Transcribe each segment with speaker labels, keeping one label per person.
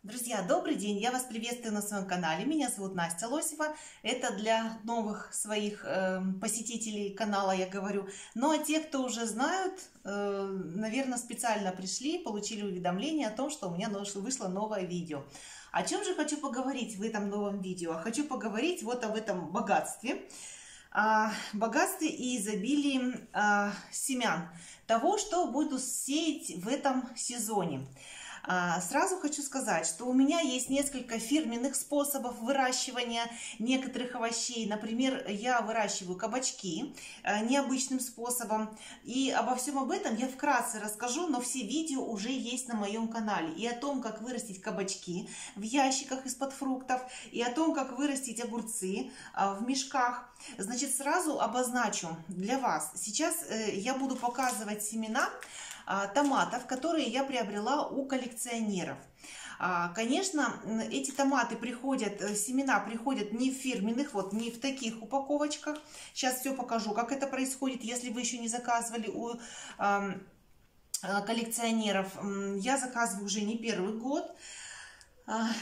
Speaker 1: Друзья, добрый день! Я вас приветствую на своем канале. Меня зовут Настя Лосева. Это для новых своих посетителей канала я говорю. Ну а те, кто уже знают, наверное, специально пришли, получили уведомление о том, что у меня вышло новое видео. О чем же хочу поговорить в этом новом видео? Хочу поговорить вот об этом богатстве. О богатстве и изобилии семян. Того, что буду сеять в этом сезоне. Сразу хочу сказать, что у меня есть несколько фирменных способов выращивания некоторых овощей. Например, я выращиваю кабачки необычным способом. И обо всем об этом я вкратце расскажу, но все видео уже есть на моем канале. И о том, как вырастить кабачки в ящиках из-под фруктов, и о том, как вырастить огурцы в мешках. Значит, сразу обозначу для вас. Сейчас я буду показывать семена томатов, которые я приобрела у коллекционеров. Конечно, эти томаты приходят, семена приходят не в фирменных, вот не в таких упаковочках. Сейчас все покажу, как это происходит, если вы еще не заказывали у коллекционеров. Я заказываю уже не первый год.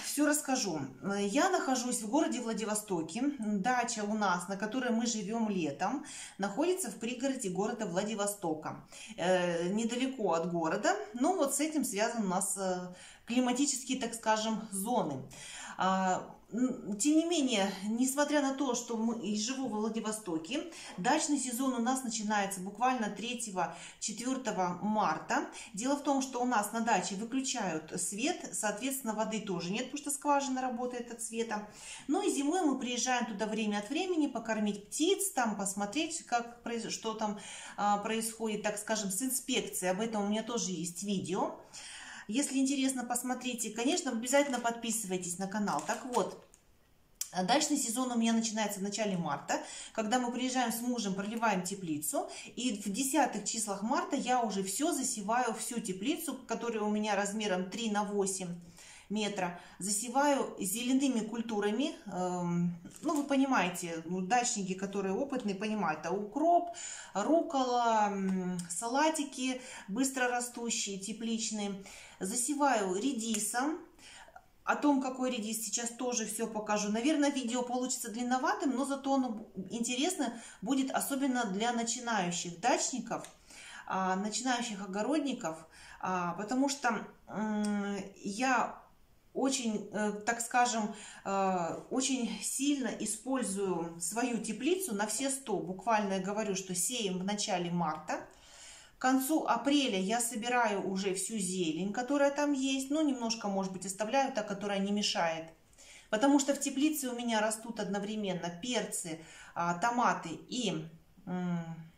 Speaker 1: Все расскажу. Я нахожусь в городе Владивостоке. Дача у нас, на которой мы живем летом, находится в пригороде города Владивостока. Недалеко от города, но вот с этим связаны у нас климатические, так скажем, зоны. Тем не менее, несмотря на то, что мы живу в Владивостоке, дачный сезон у нас начинается буквально 3-4 марта. Дело в том, что у нас на даче выключают свет, соответственно, воды тоже нет, потому что скважина работает от света. Ну и зимой мы приезжаем туда время от времени покормить птиц, там посмотреть, что там происходит, так скажем, с инспекцией. Об этом у меня тоже есть видео. Если интересно, посмотрите. Конечно, обязательно подписывайтесь на канал. Так вот, дачный сезон у меня начинается в начале марта, когда мы приезжаем с мужем, проливаем теплицу. И в 10 числах марта я уже все засеваю, всю теплицу, которая у меня размером 3 на 8 метра, засеваю зелеными культурами. Ну, вы понимаете, дачники, которые опытные, понимают, это укроп, руккола, салатики быстрорастущие, тепличные. Засеваю редисом. О том, какой редис, сейчас тоже все покажу. Наверное, видео получится длинноватым, но зато оно интересно будет, особенно для начинающих дачников, начинающих огородников, потому что я очень, так скажем, очень сильно использую свою теплицу на все 100. Буквально я говорю, что сеем в начале марта. К концу апреля я собираю уже всю зелень, которая там есть. Ну, немножко, может быть, оставляю та, которая не мешает. Потому что в теплице у меня растут одновременно перцы, томаты и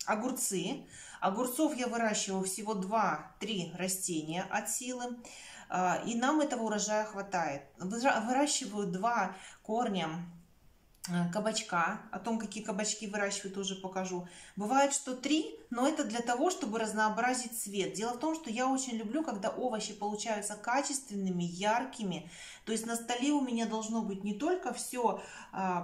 Speaker 1: огурцы. Огурцов я выращиваю всего 2-3 растения от силы. И нам этого урожая хватает. Выращиваю 2 корня кабачка. О том, какие кабачки выращиваю, тоже покажу. Бывает, что 3, но это для того, чтобы разнообразить цвет. Дело в том, что я очень люблю, когда овощи получаются качественными, яркими. То есть на столе у меня должно быть не только все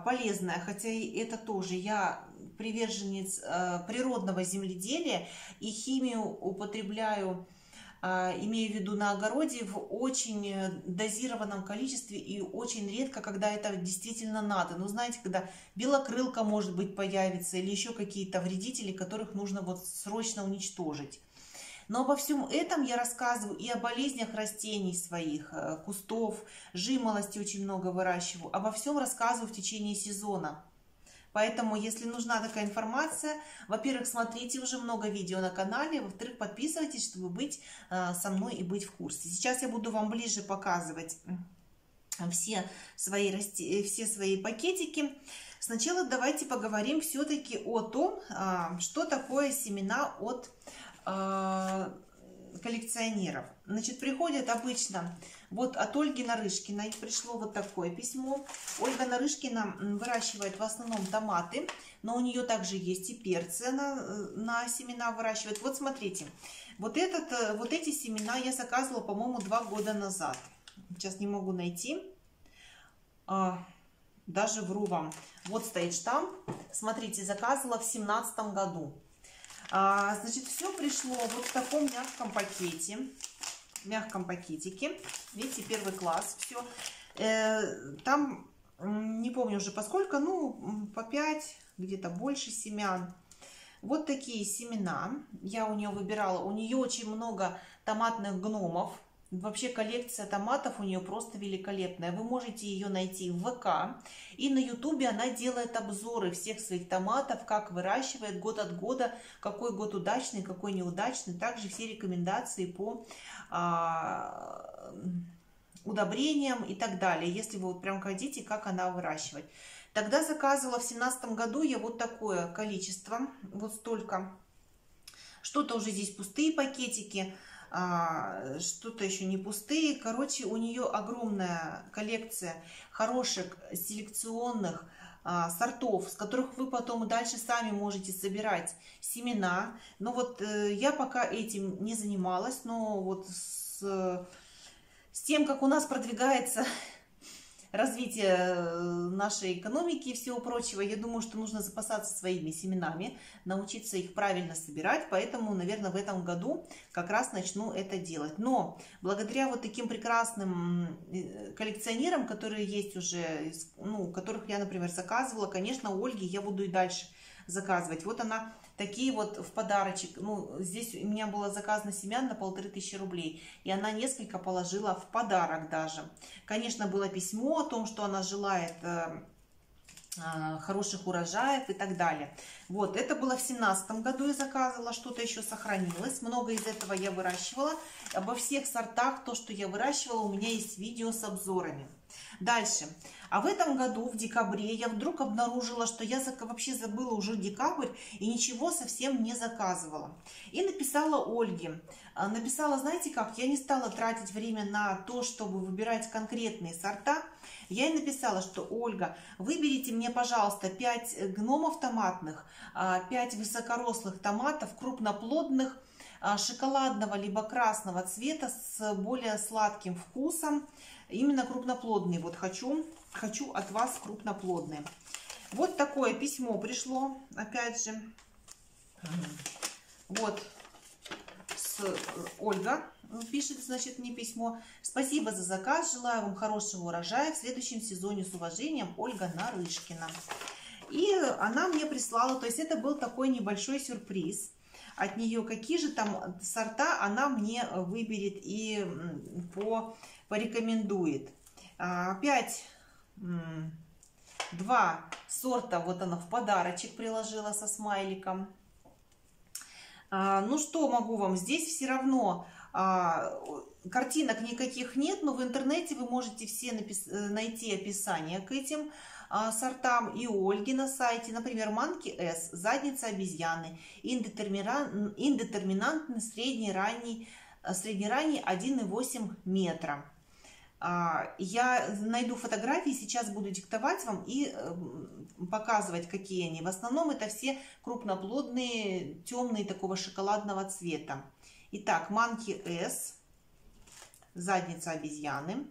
Speaker 1: полезное, хотя и это тоже. Я приверженец природного земледелия и химию употребляю, имею в виду на огороде, в очень дозированном количестве и очень редко, когда это действительно надо. Ну, знаете, когда белокрылка, может быть, появится или еще какие-то вредители, которых нужно вот срочно уничтожить. Но обо всем этом я рассказываю и о болезнях растений своих, кустов, жимолости очень много выращиваю. Обо всем рассказываю в течение сезона. Поэтому, если нужна такая информация, во-первых, смотрите уже много видео на канале, во-вторых, подписывайтесь, чтобы быть со мной и быть в курсе. Сейчас я буду вам ближе показывать все свои пакетики. Сначала давайте поговорим все-таки о том, что такое семена от коллекционеров. Значит, приходят обычно вот от Ольги Нарышкиной пришло вот такое письмо. Ольга Нарышкина выращивает в основном томаты, но у нее также есть и перцы, она на семена выращивает. Вот смотрите, вот эти семена я заказывала, по-моему, 2 года назад. Сейчас не могу найти, даже вру вам. Вот стоит штамп, смотрите, заказывала в 2017 году. Значит, все пришло вот в таком мягком пакете. в мягком пакетике. Видите, первый класс, все. Там, не помню уже поскольку, ну, по 5, где-то больше семян. Вот такие семена я у нее выбирала. У нее очень много томатных гномов. Вообще коллекция томатов у нее просто великолепная. Вы можете ее найти в ВК. И на ютубе она делает обзоры всех своих томатов, как выращивает год от года, какой год удачный, какой неудачный. Также все рекомендации по удобрениям и так далее. Если вы вот прям хотите, как она выращивать. Тогда заказывала в 2017 году я вот такое количество, вот столько. Что-то уже здесь пустые пакетики, что-то еще не пустые. Короче, у нее огромная коллекция хороших селекционных сортов, с которых вы потом дальше сами можете собирать семена. Но вот я пока этим не занималась, но вот с тем, как у нас продвигается развитие нашей экономики и всего прочего, я думаю, что нужно запасаться своими семенами, научиться их правильно собирать, поэтому, наверное, в этом году как раз начну это делать. Но благодаря вот таким прекрасным коллекционерам, которые есть уже, ну, которых я, например, заказывала, конечно, у Ольги я буду и дальше заказывать. Вот она такие вот в подарочек. Ну, здесь у меня было заказано семян на 1500 рублей. И она несколько положила в подарок даже. Конечно, было письмо о том, что она желает хороших урожаев и так далее. Вот, это было в 2017 году я заказывала, что-то еще сохранилось. Много из этого я выращивала. Обо всех сортах, то, что я выращивала, у меня есть видео с обзорами. Дальше. А в этом году, в декабре, я вдруг обнаружила, что я вообще забыла уже декабрь и ничего совсем не заказывала. И написала Ольге. Написала, знаете как, я не стала тратить время на то, чтобы выбирать конкретные сорта. Я ей написала, что Ольга, выберите мне, пожалуйста, 5 гномов томатных, 5 высокорослых томатов, крупноплодных, шоколадного либо красного цвета с более сладким вкусом. Именно крупноплодные. Вот хочу от вас крупноплодные. Вот такое письмо пришло, опять же. Вот Ольга пишет, значит, мне письмо. Спасибо за заказ, желаю вам хорошего урожая в следующем сезоне, с уважением, Ольга Нарышкина. И она мне прислала, то есть это был такой небольшой сюрприз от нее, какие же там сорта она мне выберет и порекомендует. Опять 2 сорта, вот она в подарочек приложила со смайликом. Ну что могу вам, здесь все равно картинок никаких нет, но в интернете вы можете все найти описание к этим сортам и у Ольги на сайте. Например, Манки С, задница обезьяны, индетерминантный средний-ранний 1,8 метра. Я найду фотографии, сейчас буду диктовать вам и показывать, какие они. В основном это все крупноплодные, темные, такого шоколадного цвета. Итак, Манки С, задница обезьяны.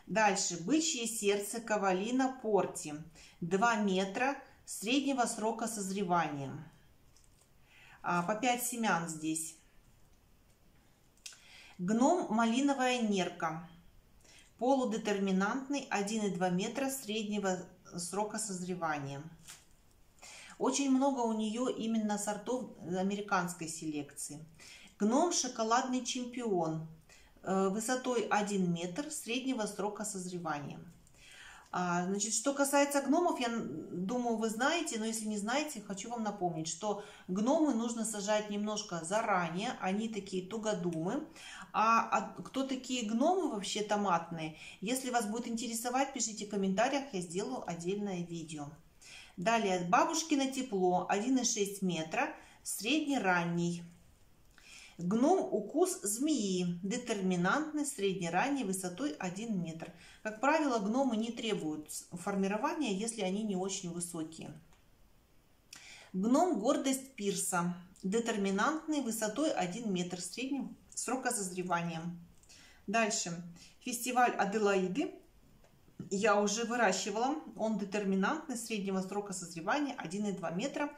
Speaker 1: Дальше, бычье сердце Кавалина Порти, 2 метра среднего срока созревания. По 5 семян здесь. Гном малиновая нерка, полудетерминантный, 1,2 метра среднего срока созревания. Очень много у нее именно сортов американской селекции. Гном шоколадный чемпион, высотой 1 метр среднего срока созревания. Значит, что касается гномов, я думаю, вы знаете, но если не знаете, хочу вам напомнить, что гномы нужно сажать немножко заранее, они такие тугодумы. А кто такие гномы вообще томатные? Если вас будет интересовать, пишите в комментариях, я сделаю отдельное видео. Далее, бабушкино тепло, 1,6 метра, средне-ранний. Гном укус змеи, детерминантный, средне-ранний, высотой 1 метр. Как правило, гномы не требуют формирования, если они не очень высокие. Гном гордость пирса, детерминантный, высотой 1 метр, среднего срока созревания. Дальше, фестиваль Аделаиды. Я уже выращивала, он детерминантный, среднего срока созревания 1,2 метра.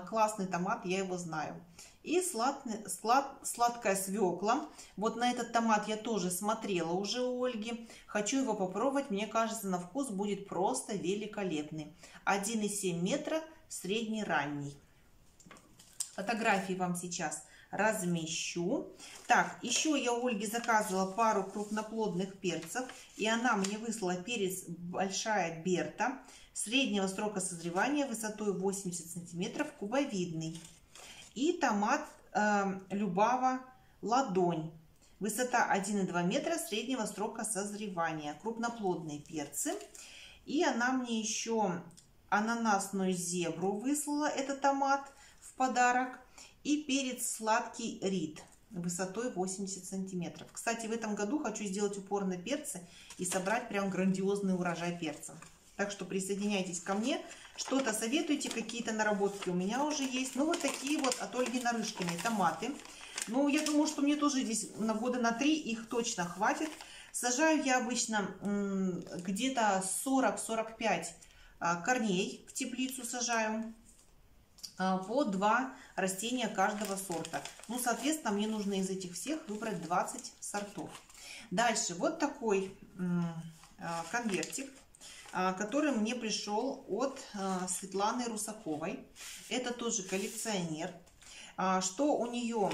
Speaker 1: Классный томат, я его знаю. И сладкая свекла. Вот на этот томат я тоже смотрела уже у Ольги. Хочу его попробовать. Мне кажется, на вкус будет просто великолепный. 1,7 метра, средний ранний. Фотографии вам сейчас размещу. Так, еще я у Ольги заказывала пару крупноплодных перцев. И она мне выслала перец большая Берта. Среднего срока созревания высотой 80 сантиметров, кубовидный. И томат Любава ладонь. Высота 1,2 метра, среднего срока созревания. Крупноплодные перцы. И она мне еще ананасную зебру выслала, это томат, в подарок. И перец сладкий Рид высотой 80 сантиметров. Кстати, в этом году хочу сделать упор на перцы и собрать прям грандиозный урожай перца. Так что присоединяйтесь ко мне. Что-то советуйте, какие-то наработки у меня уже есть. Ну, вот такие вот от Ольги Нарышкиной томаты. Ну, я думаю, что мне тоже здесь на года на 3 их точно хватит. Сажаю я обычно где-то 40-45 корней в теплицу сажаю. По 2 растения каждого сорта. Ну, соответственно, мне нужно из этих всех выбрать 20 сортов. Дальше вот такой конвертик, который мне пришел от Светланы Русаковой. Это тоже коллекционер. Что у нее?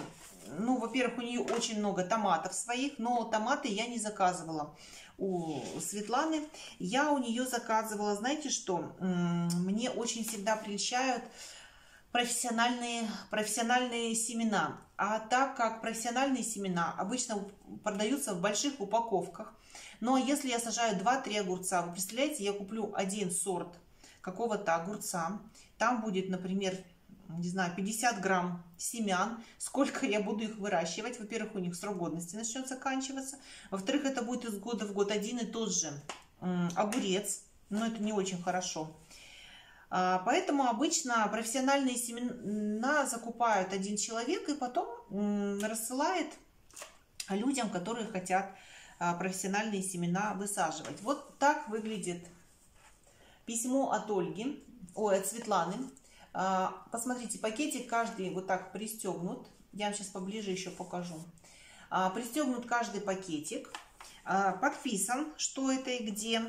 Speaker 1: Ну, во-первых, у нее очень много томатов своих, но томаты я не заказывала у Светланы. Я у нее заказывала, знаете что? Мне очень всегда прельщают профессиональные семена. А так как профессиональные семена обычно продаются в больших упаковках, но если я сажаю 2-3 огурца, вы представляете, я куплю один сорт какого-то огурца, там будет, например, не знаю, 50 грамм семян, сколько я буду их выращивать. Во-первых, у них срок годности начнет заканчиваться. Во-вторых, это будет из года в год один и тот же огурец, но это не очень хорошо. Поэтому обычно профессиональные семена закупают один человек и потом рассылает людям, которые хотят профессиональные семена высаживать. Вот так выглядит письмо от Ольги, от Светланы. Посмотрите, пакетик каждый вот так пристегнут. Я вам сейчас поближе еще покажу. Пристегнут каждый пакетик. Подписан, что это и где.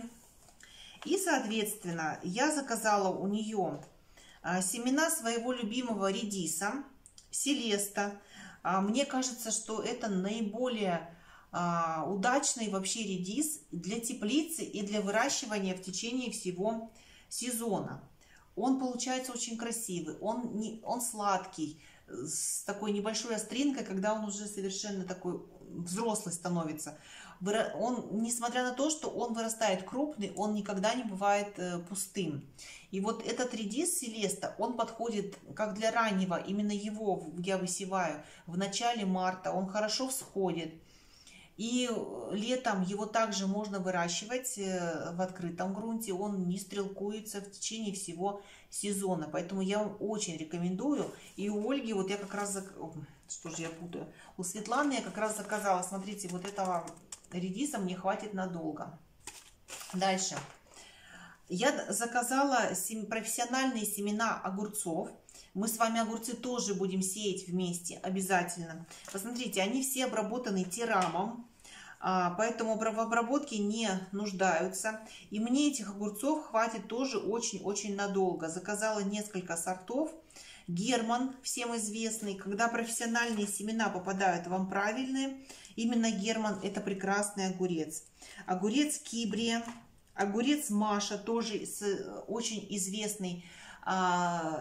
Speaker 1: И, соответственно, я заказала у нее семена своего любимого редиса, Селеста. Мне кажется, что это наиболее удачный вообще редис для теплицы и для выращивания в течение всего сезона. Он получается очень красивый, он сладкий, с такой небольшой остринкой, когда он уже совершенно такой взрослый становится. Он, несмотря на то, что он вырастает крупный, он никогда не бывает пустым. И вот этот редис Селеста, он подходит как для раннего, именно его я высеваю в начале марта, он хорошо всходит. И летом его также можно выращивать в открытом грунте, он не стрелкуется в течение всего сезона. Поэтому я вам очень рекомендую. И у Ольги, вот я как раз, что же я путаю, у Светланы я как раз заказала, смотрите, вот этого редиса мне хватит надолго. Дальше. Я заказала профессиональные семена огурцов. Мы с вами огурцы тоже будем сеять вместе обязательно. Посмотрите, они все обработаны терамом, поэтому в обработке не нуждаются. И мне этих огурцов хватит тоже очень-очень надолго. Заказала несколько сортов. Герман, всем известный. Когда профессиональные семена попадают вам правильные, именно Герман — это прекрасный огурец. Огурец Кибрия, огурец Маша, тоже очень известный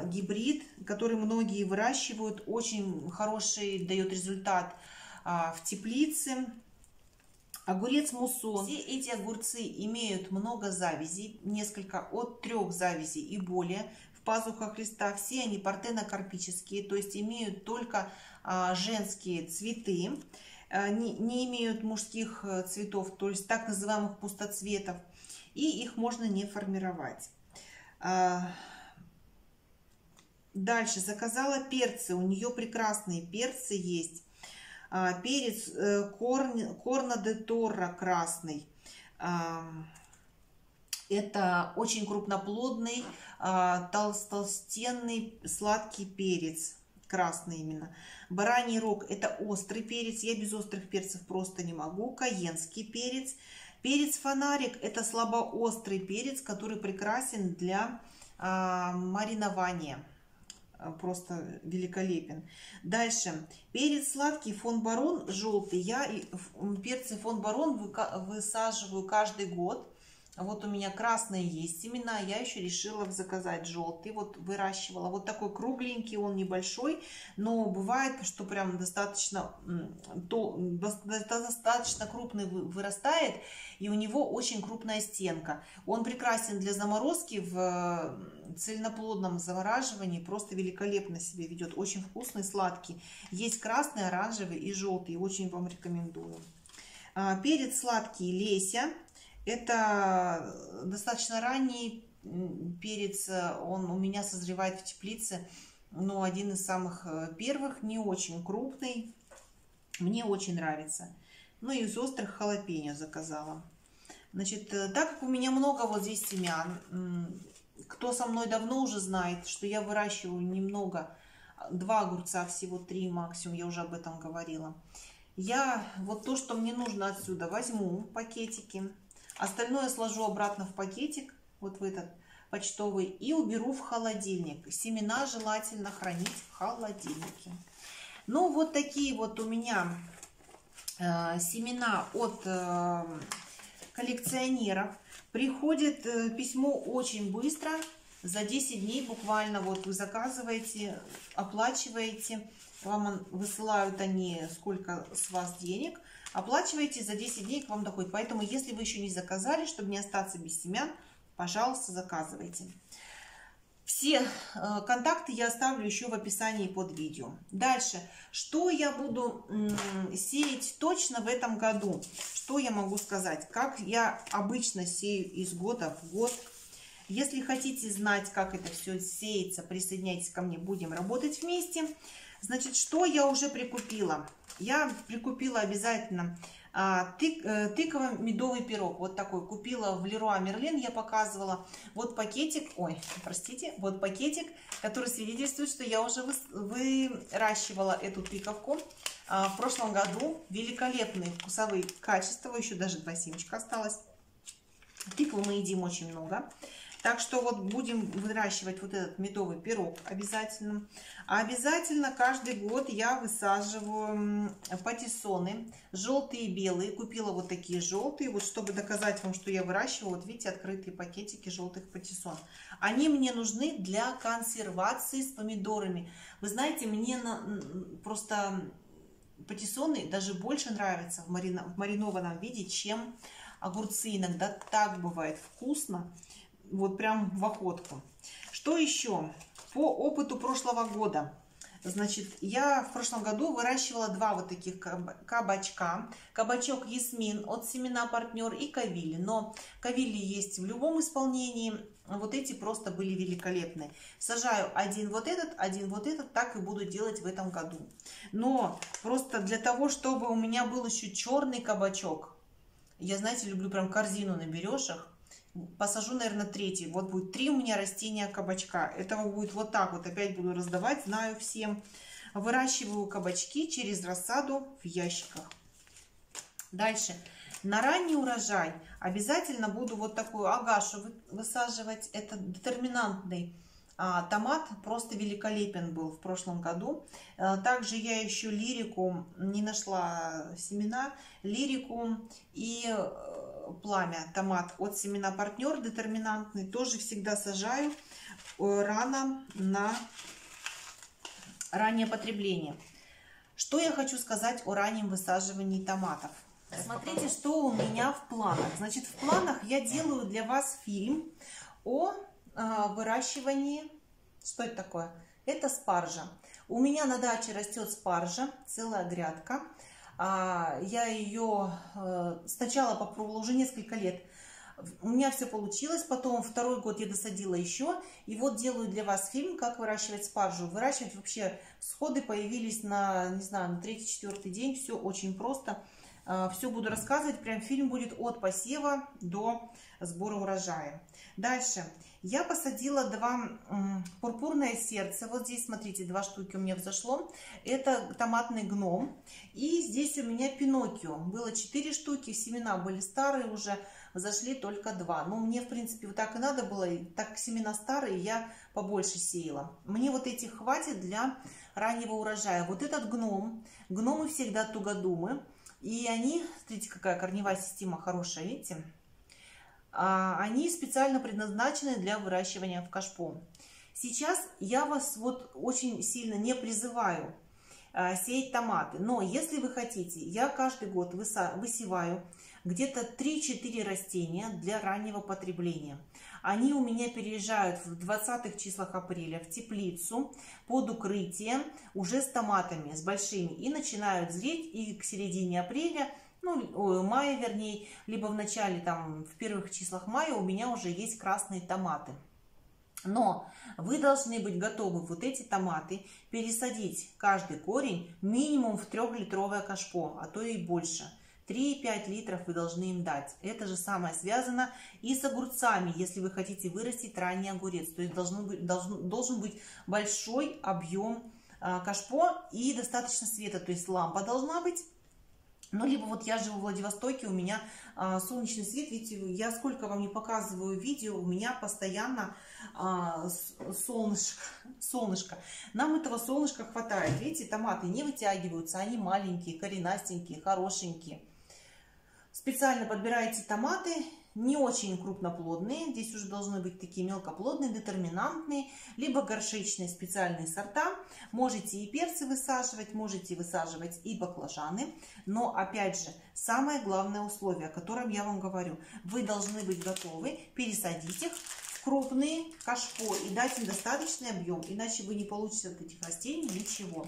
Speaker 1: гибрид, который многие выращивают, очень хороший дает результат в теплице. Огурец Муссон. Все эти огурцы имеют много завязей, несколько от 3 завязей и более в пазухах листа. Все они партенокарпические, то есть имеют только женские цветы, не имеют мужских цветов, то есть так называемых пустоцветов, и их можно не формировать. Дальше заказала перцы, у нее прекрасные перцы есть. Перец Корно де Торро красный. Это очень крупноплодный, толстенный, сладкий перец. красный именно. Бараний рог – это острый перец, я без острых перцев просто не могу. Каенский перец. Перец фонарик – это слабоострый перец, который прекрасен для маринования. Просто великолепен. Дальше. Перец сладкий фон Барон желтый. Я перцы фон Барон высаживаю каждый год. Вот у меня красные есть семена, я еще решила заказать желтый, вот выращивала. Вот такой кругленький, он небольшой, но бывает, что прям достаточно крупный вырастает, и у него очень крупная стенка. Он прекрасен для заморозки в цельноплодном замораживании, просто великолепно себя ведет, очень вкусный, сладкий. Есть красный, оранжевый и желтый, очень вам рекомендую. Перец сладкий Леся. Это достаточно ранний перец, он у меня созревает в теплице, но один из самых первых, не очень крупный, мне очень нравится. Ну и из острых халапеньо заказала. Значит, так как у меня много вот здесь семян, кто со мной давно уже знает, что я выращиваю немного, 2 огурца, всего 3 максимум, я уже об этом говорила. Я вот то, что мне нужно отсюда, возьму пакетики. Остальное сложу обратно в пакетик, вот в этот почтовый, и уберу в холодильник. Семена желательно хранить в холодильнике. Ну, вот такие вот у меня семена от коллекционеров. Приходит письмо очень быстро, за 10 дней буквально. Вот вы заказываете, оплачиваете, вам высылают они сколько с вас денег. Оплачиваете, за 10 дней к вам доходит. Поэтому, если вы еще не заказали, чтобы не остаться без семян, пожалуйста, заказывайте. Все контакты я оставлю еще в описании под видео. Дальше, что я буду сеять точно в этом году? Что я могу сказать? Как я обычно сею из года в год. Если хотите знать, как это все сеется, присоединяйтесь ко мне, будем работать вместе. Значит, что я уже прикупила? Я прикупила обязательно тыково-медовый пирог. Вот такой. Купила в Леруа Мерлен, я показывала. Вот пакетик, вот пакетик, который свидетельствует, что я уже выращивала эту тыковку в прошлом году. Великолепные вкусовые качества, еще даже 2 семечка осталось. Тыкву мы едим очень много. Так что вот будем выращивать вот этот медовый пирог обязательно. А обязательно каждый год я высаживаю патиссоны, желтые и белые. Купила вот такие желтые, вот чтобы доказать вам, что я выращиваю. Вот видите, открытые пакетики желтых патиссон. Они мне нужны для консервации с помидорами. Вы знаете, мне просто патиссоны даже больше нравятся в маринованном виде, чем огурцы. Иногда так бывает вкусно. Вот прям в охотку. Что еще? По опыту прошлого года. Значит, я в прошлом году выращивала 2 вот таких кабачка. Кабачок Ясмин от семена Партнер и Кавили. Но Кавили есть в любом исполнении. Вот эти просто были великолепные. Сажаю один вот этот, так и буду делать в этом году. Но просто для того, чтобы у меня был еще черный кабачок. Я, знаете, люблю прям корзину наберешь их. Посажу, наверное, 3. Вот будет 3 у меня растения кабачка. Этого будет вот так вот. Опять буду раздавать, знаю всем. Выращиваю кабачки через рассаду в ящиках. Дальше. На ранний урожай обязательно буду вот такую агашу высаживать. Это детерминантный томат. Просто великолепен был в прошлом году. Также я еще лирику, не нашла семена. Лирику и пламя, томат от семена Партнер детерминантный, тоже всегда сажаю рано на раннее потребление. Что я хочу сказать о раннем высаживании томатов? Смотрите, что у меня в планах. Значит, в планах я делаю для вас фильм о выращивании. Что это такое? Это спаржа. У меня на даче растет спаржа, целая грядка. Я ее сначала попробовала уже несколько лет. У меня все получилось. Потом 2-й год я досадила еще. И вот делаю для вас фильм, как выращивать спаржу. Выращивать вообще всходы появились на, не знаю, на 3-4 день. Все очень просто. Все буду рассказывать, прям фильм будет от посева до сбора урожая. Дальше. Я посадила два пурпурное сердце. Вот здесь, смотрите, 2 штуки у меня взошло. Это томатный гном. И здесь у меня пиноккио. Было 4 штуки, семена были старые уже, взошли только 2. Ну, мне, в принципе, вот так и надо было. Так как семена старые, я побольше сеяла. Мне вот этих хватит для раннего урожая. Вот этот гном. Гномы всегда тугодумы. И они, смотрите, какая корневая система хорошая, видите? Они специально предназначены для выращивания в кашпо. Сейчас я вас вот очень сильно не призываю сеять томаты. Но если вы хотите, я каждый год высеваю где-то 3-4 растения для раннего потребления. Они у меня переезжают в 20-х числах апреля в теплицу под укрытие уже с томатами, с большими. И начинают зреть, и к середине апреля, ну, мая вернее, либо в начале, там, в первых числах мая у меня уже есть красные томаты. Но вы должны быть готовы вот эти томаты пересадить каждый корень минимум в 3-литровое кашпо, а то и больше. 3-5 литров вы должны им дать. Это же самое связано и с огурцами, если вы хотите вырастить ранний огурец. То есть должен быть большой объем кашпо и достаточно света. То есть лампа должна быть. Ну, либо вот я живу в Владивостоке, у меня солнечный свет, видите, я сколько вам не показываю видео, у меня постоянно солнышко. Нам этого солнышка хватает. Видите, томаты не вытягиваются, они маленькие, коренастенькие, хорошенькие. Специально подбираете томаты, не очень крупноплодные, здесь уже должны быть такие мелкоплодные, детерминантные, либо горшечные специальные сорта. Можете и перцы высаживать, можете высаживать и баклажаны, но опять же, самое главное условие, о котором я вам говорю, вы должны быть готовы пересадить их в крупные кашпо и дать им достаточный объем, иначе вы не получите от этих растений ничего.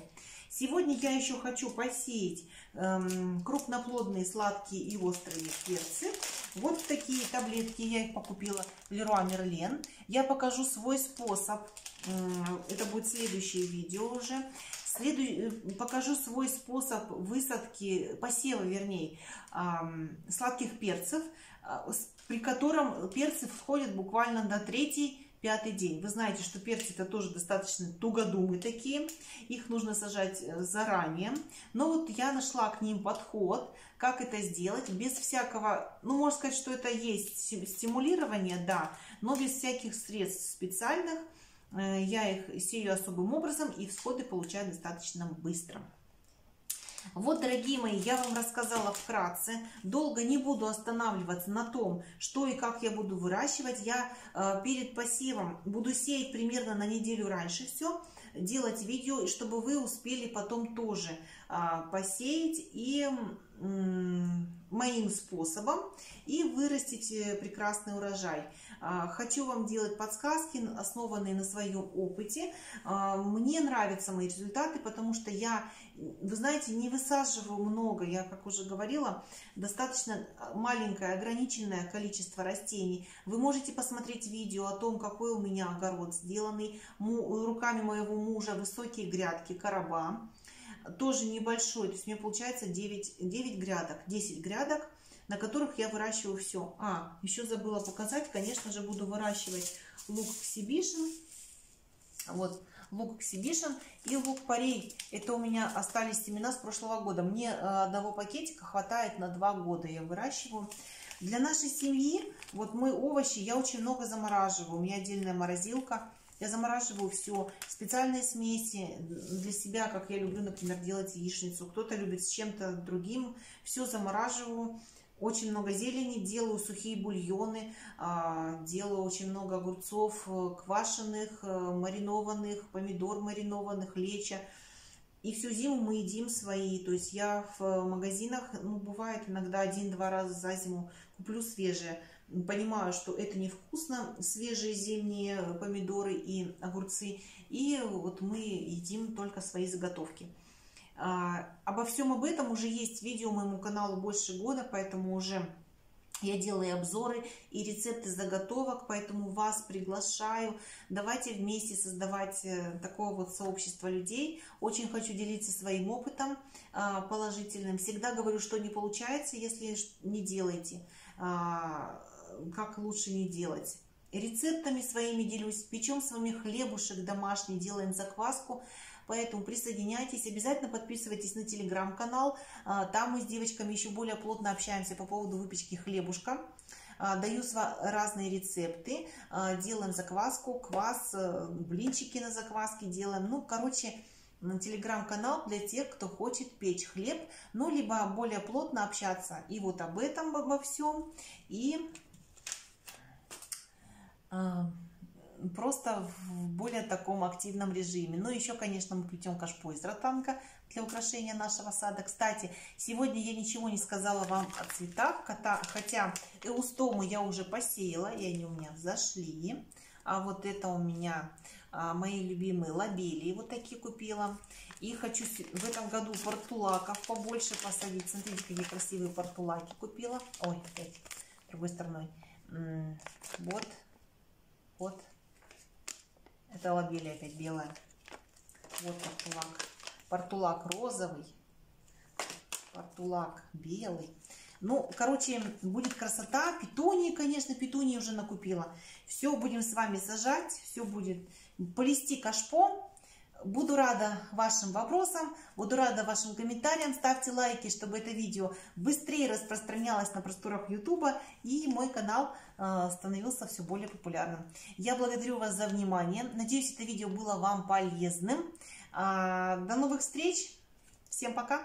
Speaker 1: Сегодня я еще хочу посеять крупноплодные сладкие и острые перцы. Вот такие таблетки, я их покупила в Леруа Мерлен. Я покажу свой способ, это будет следующее видео уже. Покажу свой способ высадки, посева, вернее, сладких перцев, при котором перцы входят буквально на 3-5 день. Вы знаете, что перцы это тоже достаточно тугодумы такие, их нужно сажать заранее. Но вот я нашла к ним подход, как это сделать без всякого, ну можно сказать, что это есть стимулирование, да, но без всяких средств специальных. Я их сею особым образом и всходы получаю достаточно быстро. Вот, дорогие мои, я вам рассказала вкратце. Долго не буду останавливаться на том, что и как я буду выращивать. Я перед посевом буду сеять примерно на неделю раньше все, делать видео, чтобы вы успели потом тоже посеять и моим способом и вырастить прекрасный урожай. Хочу вам делать подсказки, основанные на своем опыте. Мне нравятся мои результаты, потому что я, вы знаете, не высаживаю много. Я, как уже говорила, достаточно маленькое, ограниченное количество растений. Вы можете посмотреть видео о том, какой у меня огород сделанный руками моего мужа. Высокие грядки, короба. Тоже небольшой, то есть у меня получается 9 грядок, 10 грядок, на которых я выращиваю все. Еще забыла показать, конечно же, буду выращивать лук Exhibition. Вот, лук Exhibition и лук-порей. Это у меня остались семена с прошлого года. Мне одного пакетика хватает на 2 года, я выращиваю. Для нашей семьи, вот мы овощи, я очень много замораживаю. У меня отдельная морозилка. Я замораживаю все, специальные смеси для себя, как я люблю, например, делать яичницу. Кто-то любит с чем-то другим. Все замораживаю. Очень много зелени, делаю сухие бульоны, делаю очень много огурцов квашеных, маринованных, помидор маринованных, лечо. И всю зиму мы едим свои. То есть я в магазинах, ну, бывает иногда 1-2 раза за зиму куплю свежее. Понимаю, что это невкусно, свежие зимние помидоры и огурцы. И вот мы едим только свои заготовки. Обо всем об этом уже есть видео моему каналу больше года, поэтому уже Я делаю обзоры и рецепты заготовок, поэтому вас приглашаю. Давайте вместе создавать такое вот сообщество людей. Очень хочу делиться своим опытом положительным. Всегда говорю, что не получается, если не делаете. Как лучше не делать. Рецептами своими делюсь. Печем с вами хлебушек домашний, делаем закваску. Поэтому присоединяйтесь, обязательно подписывайтесь на телеграм-канал. Там мы с девочками еще более плотно общаемся по поводу выпечки хлебушка. Даю разные рецепты. Делаем закваску, квас, блинчики на закваске делаем. Ну, короче, телеграм-канал для тех, кто хочет печь хлеб. Ну, либо более плотно общаться. И вот об этом, обо всем. И просто в более таком активном режиме. Ну, еще, конечно, мы плетем кашпо из ротанга для украшения нашего сада. Кстати, сегодня я ничего не сказала вам о цветах, хотя эустому я уже посеяла, и они у меня взошли. А вот это у меня мои любимые лобелии, вот такие купила. И хочу в этом году портулаков побольше посадить. Смотрите, какие красивые портулаки купила. Ой, опять другой стороной. Вот. Это лобелия опять белая. Вот портулак. Портулак розовый. Портулак белый. Ну, короче, будет красота. Петунии, конечно, петунии уже накупила. Все будем с вами сажать. Все будет. Плести кашпо. Буду рада вашим вопросам. Буду рада вашим комментариям. Ставьте лайки, чтобы это видео быстрее распространялось на просторах Ютуба. И мой канал становился все более популярным. Я благодарю вас за внимание. Надеюсь, это видео было вам полезным. До новых встреч. Всем пока.